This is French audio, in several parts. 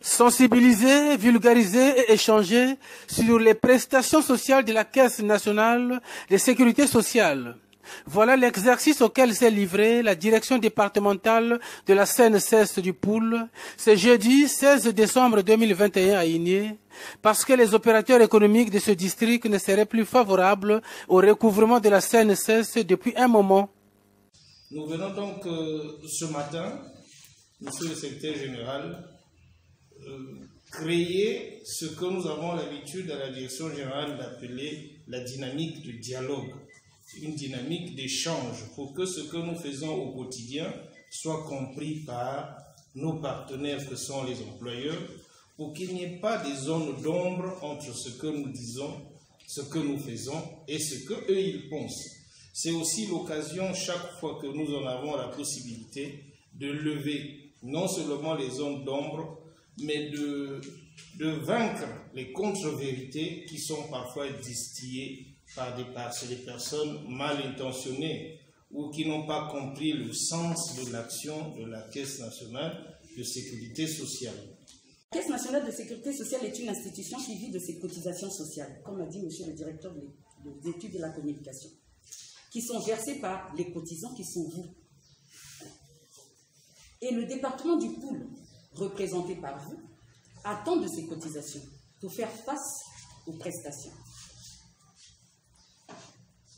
Sensibiliser, vulgariser et échanger sur les prestations sociales de la Caisse nationale de sécurité sociale. Voilà l'exercice auquel s'est livrée la direction départementale de la CNSS du Poul ce jeudi 16 décembre 2021 à Igné, parce que les opérateurs économiques de ce district ne seraient plus favorables au recouvrement de la CNSS depuis un moment. Nous venons donc ce matin, Monsieur le secrétaire général, créer ce que nous avons l'habitude à la direction générale d'appeler la dynamique de dialogue, une dynamique d'échange pour que ce que nous faisons au quotidien soit compris par nos partenaires que sont les employeurs, pour qu'il n'y ait pas de zones d'ombre entre ce que nous disons, ce que nous faisons et ce qu'eux ils pensent. C'est aussi l'occasion, chaque fois que nous en avons la possibilité, de lever non seulement les zones d'ombre, mais de vaincre les contre-vérités qui sont parfois distillées par des personnes mal intentionnées ou qui n'ont pas compris le sens de l'action de la Caisse nationale de sécurité sociale. La Caisse nationale de sécurité sociale est une institution qui vit de ses cotisations sociales, comme l'a dit monsieur le directeur des études de la communication, qui sont versées par les cotisants qui sont vous. Et le département du Poul, représenté par vous, attend de ces cotisations pour faire face aux prestations.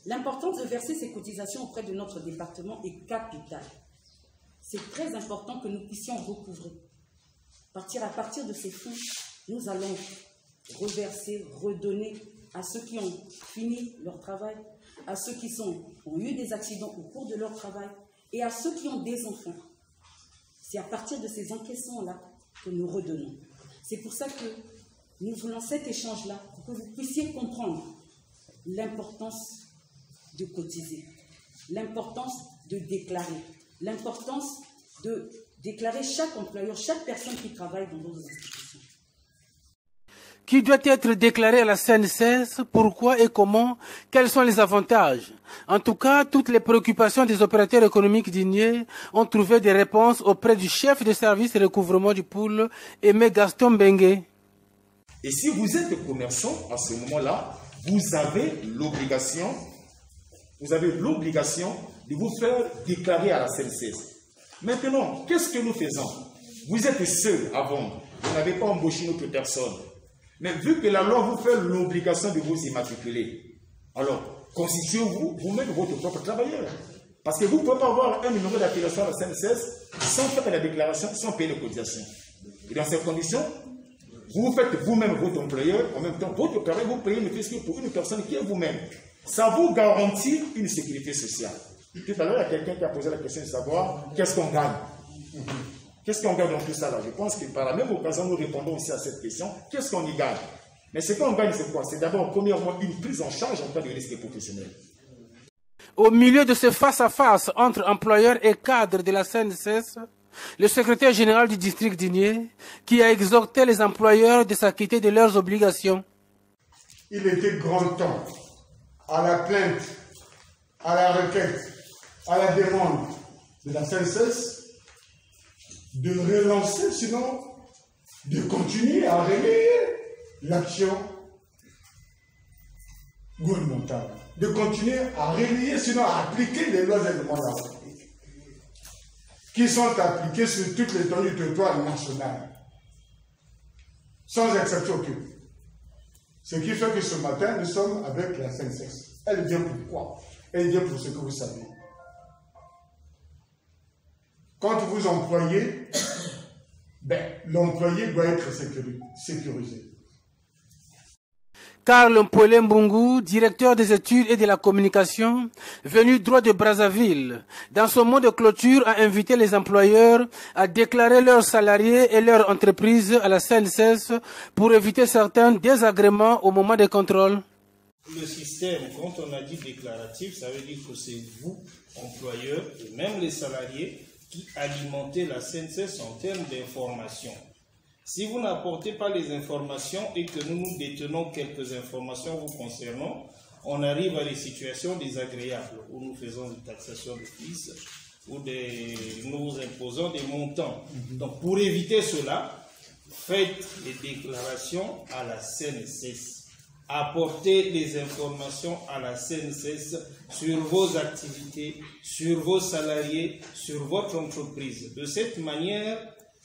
L'importance de verser ces cotisations auprès de notre département est capitale. C'est très important que nous puissions recouvrer. À partir de ces fonds, nous allons reverser, redonner à ceux qui ont fini leur travail, à ceux qui ont eu des accidents au cours de leur travail et à ceux qui ont des enfants. C'est à partir de ces encaissements-là que nous redonnons. C'est pour ça que nous voulons cet échange-là, pour que vous puissiez comprendre l'importance de cotiser, l'importance de déclarer, l'importance de déclarer chaque employeur, chaque personne qui travaille dans nos institutions. Qui doit être déclaré à la CNSS, pourquoi et comment, quels sont les avantages? En tout cas, toutes les préoccupations des opérateurs économiques d'Igné ont trouvé des réponses auprès du chef de service de recouvrement du Poul, Aimé Gaston Bengue. Et si vous êtes commerçant, à ce moment-là, vous avez l'obligation de vous faire déclarer à la CNSS. Maintenant, qu'est-ce que nous faisons? Vous êtes seul à vendre, vous n'avez pas embauché une autre personne. Mais vu que la loi vous fait l'obligation de vous immatriculer, alors constituez-vous vous-même votre propre travailleur. Parce que vous ne pouvez pas avoir un numéro d'affiliation à la CNSS sans faire la déclaration, sans payer les cotisations. Et dans ces conditions, vous faites vous-même votre employeur, en même temps votre travail, vous payez une fiscalité pour une personne qui est vous-même. Ça vous garantit une sécurité sociale. Tout à l'heure, il y a quelqu'un qui a posé la question de savoir qu'est-ce qu'on gagne. Qu'est-ce qu'on gagne dans tout ça là? Je pense que par la même occasion, nous répondons aussi à cette question. Qu'est-ce qu'on y gagne? Mais ce qu'on gagne, c'est quoi? C'est d'abord, premièrement, une prise en charge en cas de risque professionnel. Au milieu de ce face-à-face entre employeurs et cadres de la CNSS, le secrétaire général du district d'Igné, qui a exhorté les employeurs de s'acquitter de leurs obligations. Il était grand temps, à la plainte, à la requête, à la demande de la CNSS, de relancer, sinon de continuer à relayer l'action gouvernementale, de continuer à relayer, sinon à appliquer les lois et règlements qui sont appliquées sur toute l'étendue du territoire national, sans exception aucune. Ce qui fait que ce matin, nous sommes avec la CNSS. Elle vient pour quoi? Elle vient pour ce que vous savez. Quand vous employez, l'employé doit être sécurisé. Karl Mpwele Mbungu, directeur des études et de la communication, venu droit de Brazzaville, dans son mot de clôture, a invité les employeurs à déclarer leurs salariés et leurs entreprises à la CNSS pour éviter certains désagréments au moment des contrôles. Le système, quand on a dit déclaratif, ça veut dire que c'est vous, employeurs, et même les salariés, qui alimentez la CNSS en termes d'information. Si vous n'apportez pas les informations et que nous détenons quelques informations vous concernant, on arrive à des situations désagréables où nous faisons une taxation de fils ou nous imposons des montants. Donc pour éviter cela, faites les déclarations à la CNSS. Apportez les informations à la CNSS sur vos activités, sur vos salariés, sur votre entreprise. De cette manière,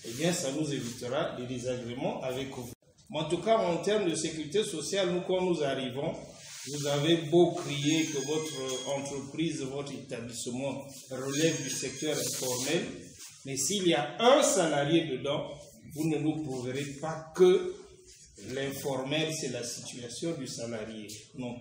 eh bien, ça nous évitera des désagréments avec vous. En tout cas, en termes de sécurité sociale, nous, quand nous arrivons, vous avez beau crier que votre entreprise, votre établissement relève du secteur informel, mais s'il y a un salarié dedans, vous ne nous prouverez pas que l'informel, c'est la situation du salarié. Non.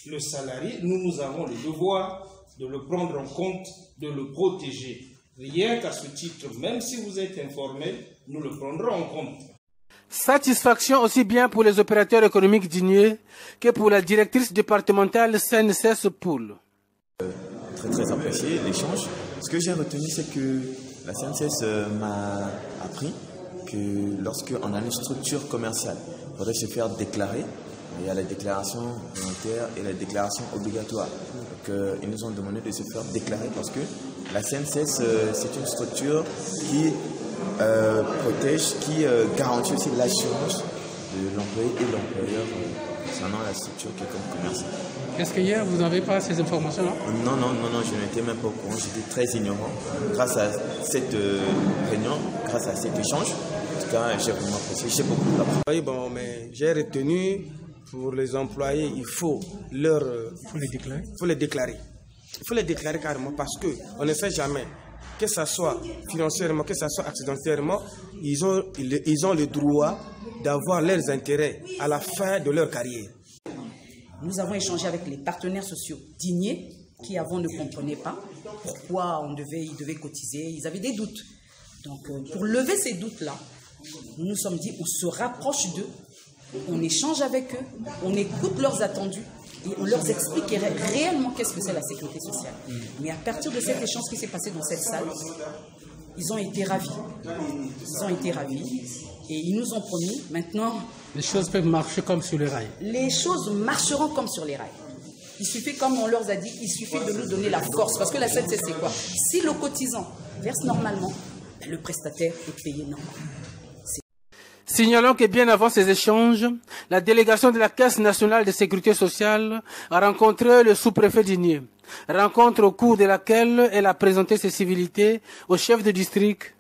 Le salarié, nous avons le devoir de le prendre en compte, de le protéger. Rien qu'à ce titre, même si vous êtes informel, nous le prendrons en compte. Satisfaction aussi bien pour les opérateurs économiques d'Igné que pour la directrice départementale CNSS Poul. Très apprécié l'échange. Ce que j'ai retenu, c'est que la CNSS m'a appris que lorsqu'on a une structure commerciale, il faudrait se faire déclarer. Il y a la déclaration volontaire et la déclaration obligatoire. Donc, ils nous ont demandé de se faire déclarer parce que la CNSS, c'est une structure qui protège, qui garantit aussi l'assurance de l'employé et de l'employeur concernant la structure qui est comme commerciale. Est-ce qu'hier, vous n'avez pas ces informations-là? Non, je n'étais même pas au courant, j'étais très ignorant. Grâce à cette réunion, grâce à cet échange, en tout cas, j'ai vraiment apprécié, j'ai beaucoup appris. Oui, bon, mais j'ai retenu pour les employés, il faut les déclarer. Il faut les déclarer carrément parce qu'on ne sait jamais, que ce soit financièrement, que ce soit accidentellement, ils ont le droit d'avoir leurs intérêts à la fin de leur carrière. Nous avons échangé avec les partenaires sociaux d'Igné qui avant ne comprenaient pas pourquoi ils devaient cotiser, ils avaient des doutes. Donc pour lever ces doutes-là, nous nous sommes dit on se rapproche d'eux, on échange avec eux, on écoute leurs attendus et on leur explique réellement qu'est-ce que c'est la sécurité sociale. Mais à partir de cet échange qui s'est passé dans cette salle, ils ont été ravis. Et ils nous ont promis maintenant... Les choses peuvent marcher comme sur les rails. Les choses marcheront comme sur les rails. Il suffit, comme on leur a dit, il suffit de nous donner la force. Parce que la CNSS, c'est quoi? Si le cotisant verse normalement, le prestataire est payé normalement. Signalons que bien avant ces échanges, la délégation de la Caisse nationale de sécurité sociale a rencontré le sous-préfet d'Igné. Rencontre au cours de laquelle elle a présenté ses civilités au chef de district